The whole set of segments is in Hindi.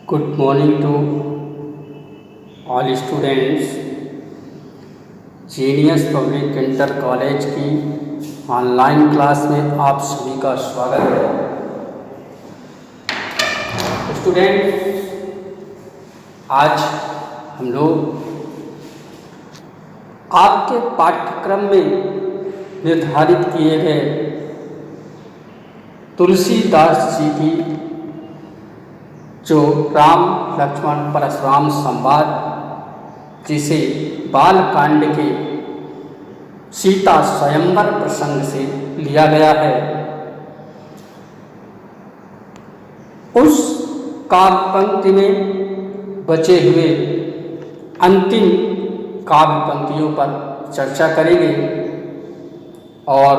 Good morning to all students. Genius public inter college की ऑनलाइन क्लास में आप सभी का स्वागत है। स्टूडेंट्स, आज हम लोग आपके पाठ्यक्रम में निर्धारित किए गए तुलसीदास जी की जो राम लक्ष्मण परशुराम संवाद, जिसे बाल कांड के सीता स्वयंवर प्रसंग से लिया गया है, उस काव्य पंक्ति में बचे हुए अंतिम काव्य पंक्तियों पर चर्चा करेंगे और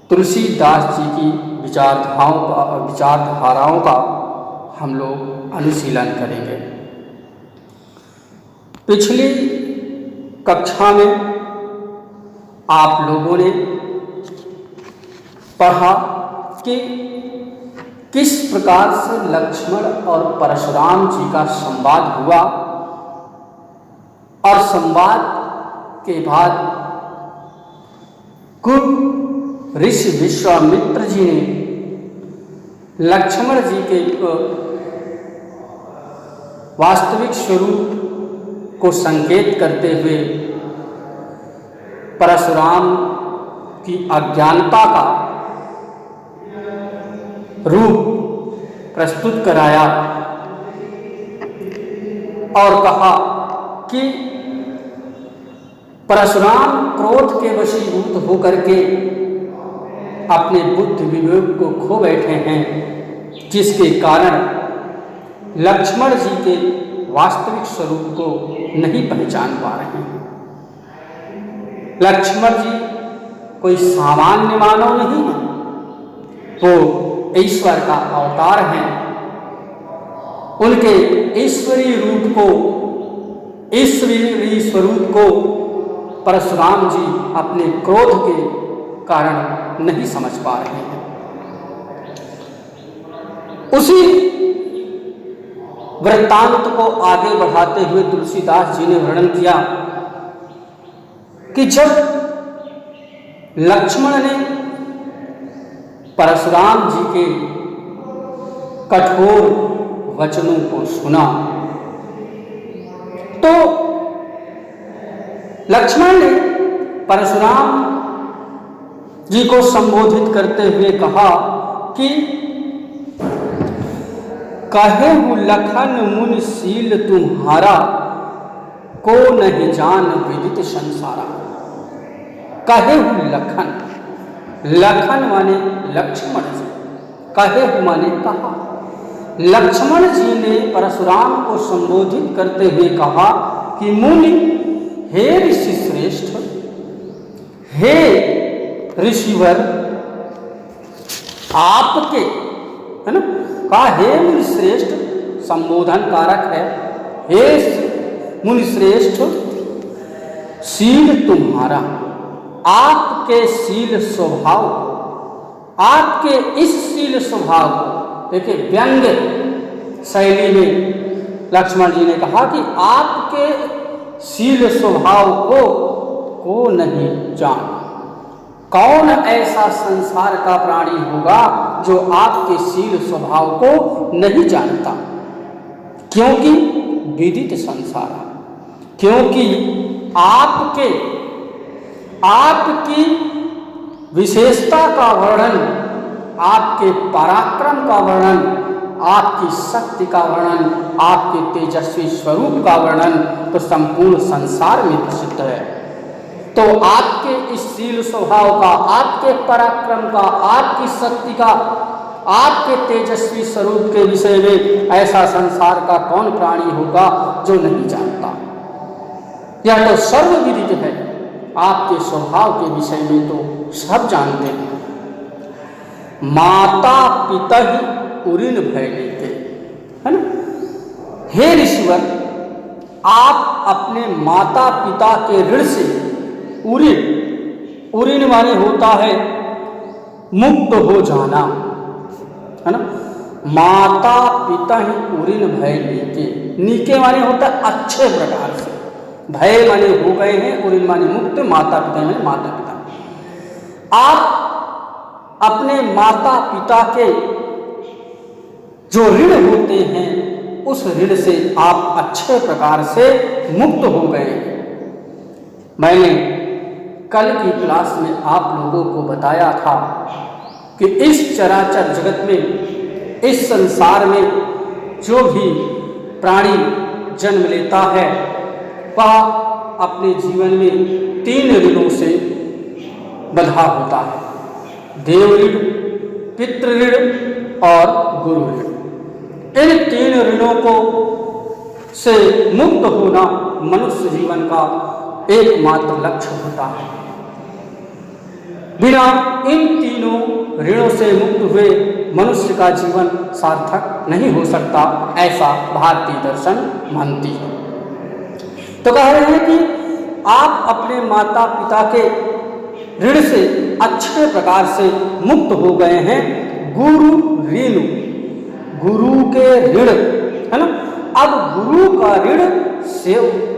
तुलसीदास जी की विचारधाराओं का हम लोग अनुशीलन करेंगे। पिछली कक्षा में आप लोगों ने पढ़ा कि किस प्रकार से लक्ष्मण और परशुराम जी का संवाद हुआ और संवाद के बाद गुरु ऋषि विश्वामित्र जी ने लक्ष्मण जी के वास्तविक स्वरूप को संकेत करते हुए परशुराम की अज्ञानता का रूप प्रस्तुत कराया और कहा कि परशुराम क्रोध के वशीभूत होकर के अपने बुद्धि विवेक को खो बैठे हैं, जिसके कारण लक्ष्मण जी के वास्तविक स्वरूप को नहीं पहचान पा रहे हैं। लक्ष्मण जी कोई सामान्य मानव नहीं है, वो ईश्वर का अवतार हैं। उनके ईश्वरीय रूप को, ईश्वरीय स्वरूप को परशुराम जी अपने क्रोध के कारण नहीं समझ पा रहे हैं। उसी वृत्तांत को आगे बढ़ाते हुए तुलसीदास जी ने वर्णन किया कि जब लक्ष्मण ने परशुराम जी के कठोर वचनों को सुना तो लक्ष्मण ने परशुराम जी को संबोधित करते हुए कहा कि कहेहु लखन मुनि शील तुम्हारा, को नहीं जान विदित संसारा। कहेहु लखन, लखन माने लक्ष्मण जी, कहेहु माने कहा। लक्ष्मण जी ने परशुराम को संबोधित करते हुए कहा कि मुनि, हे ऋषि श्रेष्ठ, हे ऋषिवर, आपके, है ना, कहा हे मुनि श्रेष्ठ, संबोधन कारक है। हे मुनि श्रेष्ठ, शील तुम्हारा, आपके शील स्वभाव, आपके इस शील स्वभाव को, देखिए व्यंग्य शैली में लक्ष्मण जी ने कहा कि आपके शील स्वभाव को नहीं जान। कौन ऐसा संसार का प्राणी होगा जो आपके शील स्वभाव को नहीं जानता? क्योंकि विदित संसार, क्योंकि आपकी विशेषता का वर्णन, आपके पराक्रम का वर्णन, आपकी शक्ति का वर्णन, आपके तेजस्वी स्वरूप का वर्णन तो संपूर्ण संसार में प्रसिद्ध है। तो आपके इस शील स्वभाव का, आपके पराक्रम का, आपकी शक्ति का, आपके तेजस्वी स्वरूप के विषय में ऐसा संसार का कौन प्राणी होगा जो नहीं जानता? यह तो सर्वविदित है। आपके स्वभाव के विषय में तो सब जानते हैं। माता पिता ही उऋण भय लेते, है ना। हे ऋषिवर, आप अपने माता पिता के ऋण से उऋण माने होता है मुक्त हो जाना, है ना। माता पिता ही उरिन भय नीके। नीके माने होता है अच्छे प्रकार से, भय माने हो गए हैं, उरिन माने मुक्त, माता पिता माने माता पिता। आप अपने माता पिता के जो ऋण होते हैं उस ऋण से आप अच्छे प्रकार से मुक्त हो गए। मैंने कल की क्लास में आप लोगों को बताया था कि इस चराचर जगत में, इस संसार में जो भी प्राणी जन्म लेता है वह अपने जीवन में 3 ऋणों से बंधा होता है, देव ऋण, पितृ ऋण और गुरु ऋण। इन 3 ऋणों को से मुक्त होना मनुष्य जीवन का एकमात्र लक्ष्य होता है। बिना इन तीनों ऋणों से मुक्त हुए मनुष्य का जीवन सार्थक नहीं हो सकता, ऐसा भारतीय दर्शन मानती है। तो कह रहे हैं कि आप अपने माता पिता के ऋण से अच्छे प्रकार से मुक्त हो गए हैं। गुरु ऋण, गुरु के ऋण है ना, अब गुरु का ऋण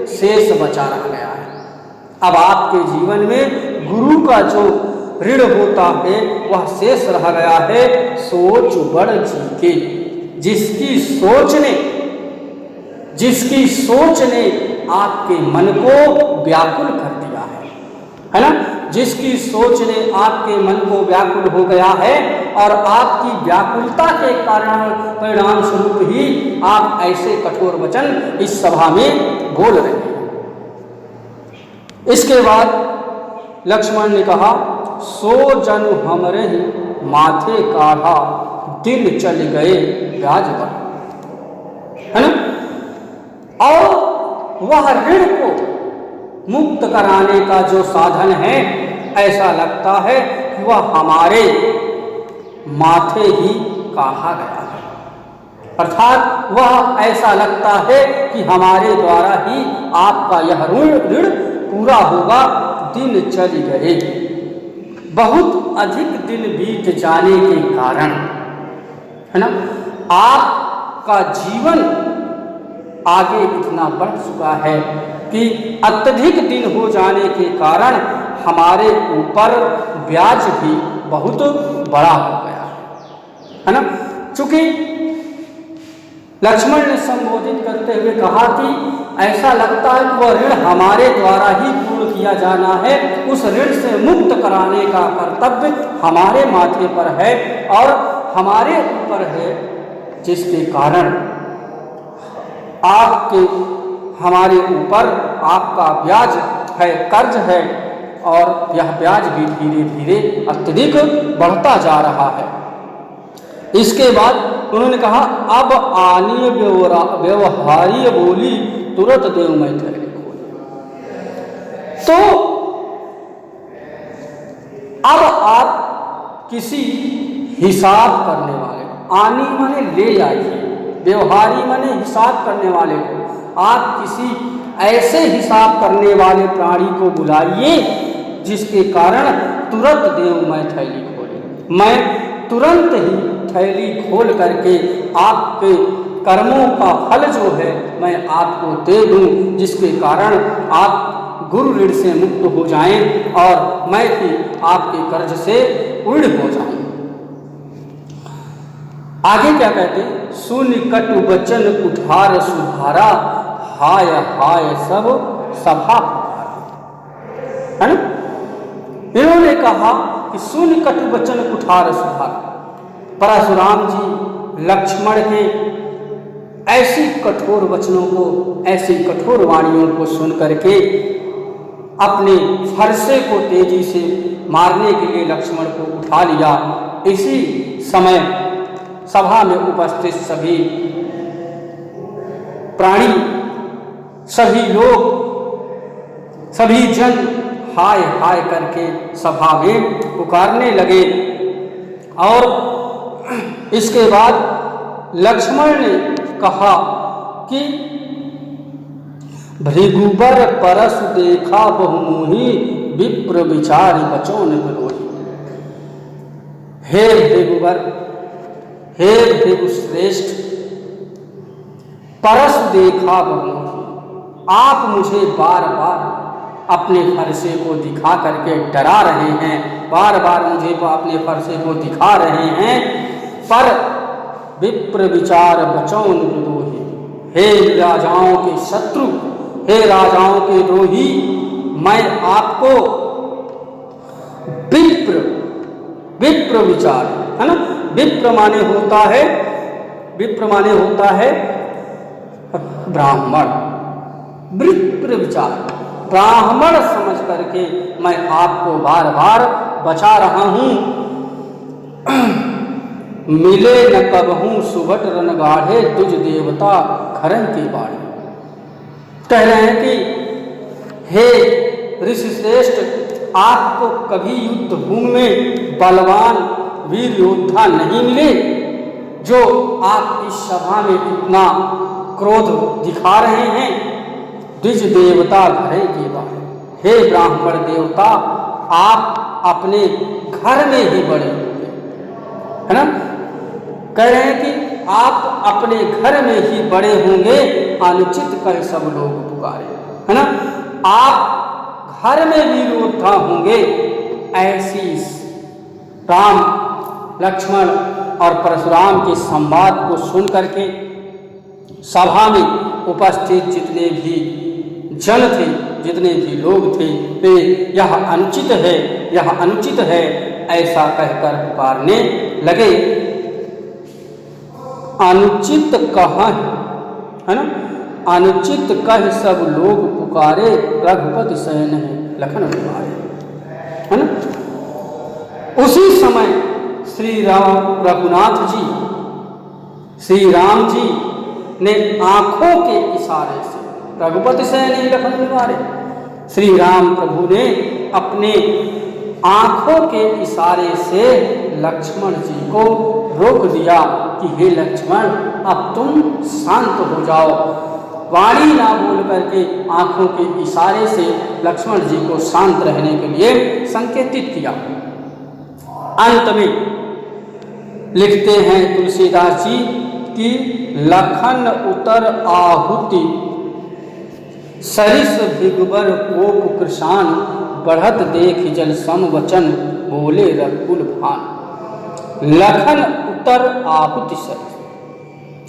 शेष बचा रह गया है। अब आपके जीवन में गुरु का जो ऋण होता है वह शेष रह गया है। सोच बड़ जी के, जिसकी सोच ने आपके मन को व्याकुल कर दिया है ना, जिसकी सोच ने आपके मन को व्याकुल हो गया है और आपकी व्याकुलता के कारण परिणाम स्वरूप ही आप ऐसे कठोर वचन इस सभा में बोल रहे हैं। इसके बाद लक्ष्मण ने कहा, सो जनु हमरे ही माथे काढ़ा, दिन चल गए ब्याज पर, है ना। और वह ऋण को मुक्त कराने का जो साधन है, ऐसा लगता है कि वह हमारे माथे ही काढ़ा गया है, अर्थात वह ऐसा लगता है कि हमारे द्वारा ही आपका यह ऋण पूरा होगा। दिन चल गए, बहुत अधिक दिन बीत जाने के कारण, है ना, आपका जीवन आगे इतना बढ़ चुका है कि अत्यधिक दिन हो जाने के कारण हमारे ऊपर ब्याज भी बहुत बड़ा हो गया है ना। चूंकि लक्ष्मण ने संबोधित करते हुए कहा कि ऐसा लगता है कि वह ऋण हमारे द्वारा ही पूर्ण किया जाना है, उस ऋण से मुक्त कराने का कर्तव्य हमारे माथे पर है और हमारे ऊपर है, जिसके कारण हमारे ऊपर आपका ब्याज है, कर्ज है और यह ब्याज भी धीरे धीरे अत्यधिक बढ़ता जा रहा है। इसके बाद उन्होंने कहा, अब आनी व्यवहारीय बोली तुरंत देव मैं थैली खोल। तो अब आप किसी हिसाब करने वाले, आनी माने ले जाइए, व्यवहारी माने हिसाब करने वाले को, आप किसी ऐसे हिसाब करने वाले प्राणी को बुलाइए जिसके कारण तुरंत देव मैं थैली खोले, मैं तुरंत ही थैली खोल करके आपके कर्मों का फल जो है मैं आपको दे दूं, जिसके कारण आप गुरु ऋण से मुक्त हो जाएं और मैं भी आपके कर्ज से उड़ हो जाऊं। आगे क्या कहते, सुन कटु वचन कुठार सुधारा, हाय हाय सब सभा है ना। इन्होंने कहा कि सुन कटु वचन कुठार सुधारा। परशुराम जी लक्ष्मण के ऐसी कठोर वचनों को, ऐसी कठोर वाणियों को सुन करके अपने फरसे को तेजी से मारने के लिए लक्ष्मण को उठा लिया। इसी समय सभा में उपस्थित सभी प्राणी, सभी लोग, सभी जन हाय हाय करके सभा में पुकारने लगे। और इसके बाद लक्ष्मण ने कहा कि भृगुबर परस देखा बहुमुही, विप्र विचार बचौन बलोही। हे भृगुबर, हे भृगु श्रेष्ठ, परस देखा बहु, आप मुझे बार बार अपने फरसे को दिखा करके डरा रहे हैं, बार बार मुझे अपने फरसे को दिखा रहे हैं, पर विप्र विचार बचौन विदोही, हे राजाओं के शत्रु, हे राजाओं के द्रोही, मैं आपको विप्र विचार, है ना, विप्र माने होता है ब्राह्मण, विप्र विचार, ब्राह्मण समझ करके मैं आपको बार बार बचा रहा हूं। मिले न कबहूं सुभट रन गाढ़े, तुझ देवता खरन के बाड़े। कह रहे हैं कि हे ऋषि श्रेष्ठ, आपको कभी युद्ध भूमि में बलवान वीर योद्धा नहीं मिले जो आप इस सभा में इतना क्रोध दिखा रहे हैं। द्विज देवता घरे के बारे, हे ब्राह्मण देवता, आप अपने घर में ही बड़े होंगे, है ना। कह रहे हैं कि आप अपने घर में ही बड़े होंगे, अनुचित कर सब लोग पुकारे, है ना। आप घर में भी योद्धा होंगे। ऐसी राम लक्ष्मण और परशुराम के संवाद को सुन करके सभा में उपस्थित जितने भी जन थे, जितने भी लोग थे, वे यह अनुचित है ऐसा कहकर पुकारने लगे। अनुचित कहा है ना, अनुचित कह सब लोग पुकारे, रघुपति शयन है लखन तुम्हारे, है ना। उसी समय श्री राम जी ने आंखों के इशारे से, रघुपति शयन है लखन तुम्हारे, श्री राम प्रभु ने अपने आंखों के इशारे से लक्ष्मण जी को रोक दिया कि हे लक्ष्मण, अब तुम शांत हो जाओ। वाणी ना बोल करके आंखों के इशारे से लक्ष्मण जी को शांत रहने के लिए संकेतित किया। अंत में लिखते हैं तुलसीदास जी कि लखन उतर आहुति, सरिस भिगुबर कोप कृषान, बढ़त देख जल सम वचन, बोले रघुकुल भान। लखन उतर आहुति सरिस,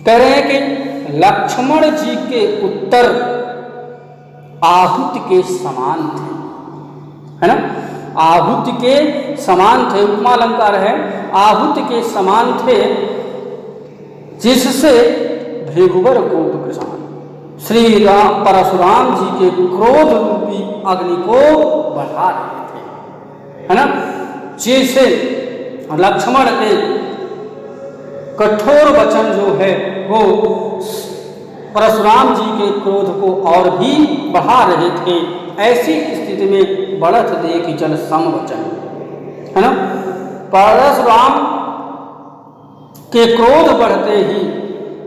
कह रहे हैं कि लक्ष्मण जी के उत्तर आहुति के समान थे, है ना, आहुति के समान थे, उपमा अलंकार है, आहुति के समान थे, जिससे भृगुवर कोप कृषान, श्री राम परशुराम जी के क्रोध रूपी अग्नि को बढ़ा रहे थे, है ना। जैसे लक्ष्मण के कठोर वचन जो है वो परशुराम जी के क्रोध को और भी बढ़ा रहे थे, ऐसी स्थिति में बढ़त देख जल सम वचन, है ना। परशुराम के क्रोध बढ़ते ही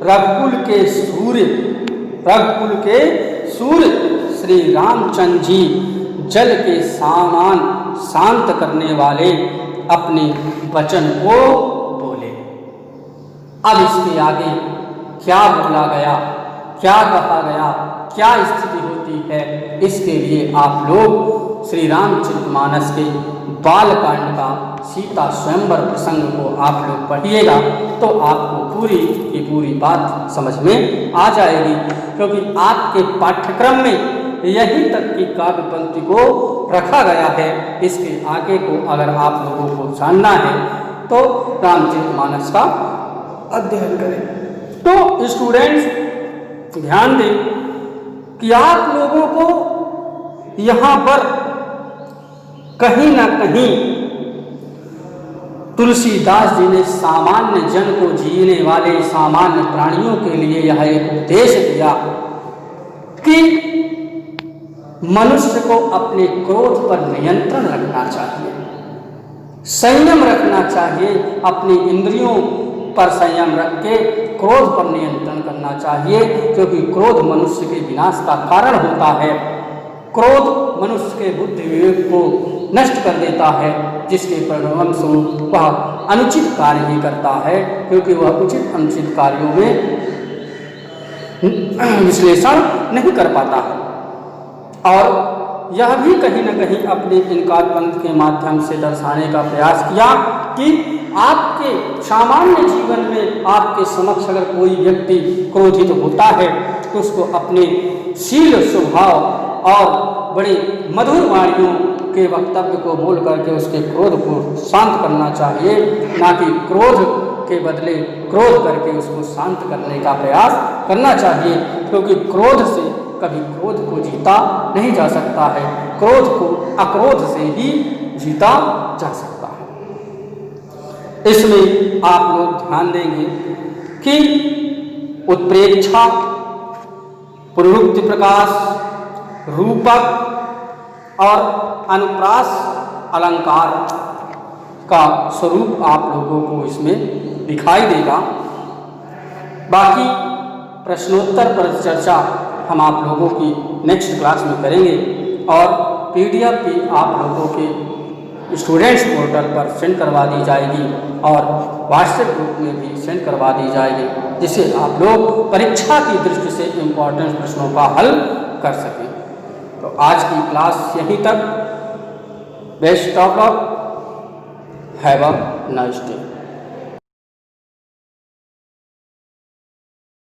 रघुकुल के सूर्य श्री रामचंद्र जी जल के समान शांत करने वाले अपने वचन को बोले। अब इसके आगे क्या बोला गया, क्या कहा गया, क्या स्थिति होती है, इसके लिए आप लोग श्री रामचरितमानस के बालकांड का सीता स्वयंवर प्रसंग को आप लोग पढ़िएगा तो आपको पूरी की पूरी बात समझ में आ जाएगी, क्योंकि आपके पाठ्यक्रम में यहीं तक की काव्य पंक्ति को रखा गया है। इसके आगे को अगर आप लोगों को जानना है तो रामचरितमानस का अध्ययन करें। तो स्टूडेंट्स ध्यान दें कि आप लोगों को यहाँ पर कहीं ना कहीं तुलसीदास जी ने सामान्य जन को, जीने वाले सामान्य प्राणियों के लिए यह एक उपदेश दिया कि मनुष्य को अपने क्रोध पर नियंत्रण रखना चाहिए, संयम रखना चाहिए, अपनी इंद्रियों पर संयम रख के क्रोध पर नियंत्रण करना चाहिए, क्योंकि क्रोध मनुष्य के विनाश का कारण होता है। क्रोध मनुष्य के बुद्धि विवेक को नष्ट कर देता है, जिसके परिणामस्वरूप वह अनुचित कार्य ही करता है, क्योंकि वह उचित अनुचित कार्यों में विश्लेषण नहीं कर पाता है। और यह भी कहीं न कहीं अपने इनकार पंथ के माध्यम से दर्शाने का प्रयास किया कि आपके सामान्य जीवन में आपके समक्ष अगर कोई व्यक्ति क्रोधित होता है तो उसको अपने शील स्वभाव और बड़े मधुर वाणियों के वक्तव्य को बोल करके उसके क्रोध को शांत करना चाहिए, ना कि क्रोध के बदले क्रोध करके उसको शांत करने का प्रयास करना चाहिए, क्योंकि क्रोध से कभी क्रोध को जीता नहीं जा सकता है, क्रोध को अक्रोध से ही जीता जा सकता है। इसमें आप लोग ध्यान देंगे कि उत्प्रेक्षा, पुनरुक्ति प्रकाश, रूपक और अनुप्रास अलंकार का स्वरूप आप लोगों को इसमें दिखाई देगा। बाकी प्रश्नोत्तर पर चर्चा हम आप लोगों की नेक्स्ट क्लास में करेंगे और PDF भी आप लोगों के स्टूडेंट्स पोर्टल पर सेंड करवा दी जाएगी और व्हाट्सएप ग्रुप में भी सेंड करवा दी जाएगी, जिससे आप लोग परीक्षा की दृष्टि से इम्पोर्टेंट प्रश्नों का हल कर सकें। तो आज की क्लास यहीं तक। Best of luck, have a nice day.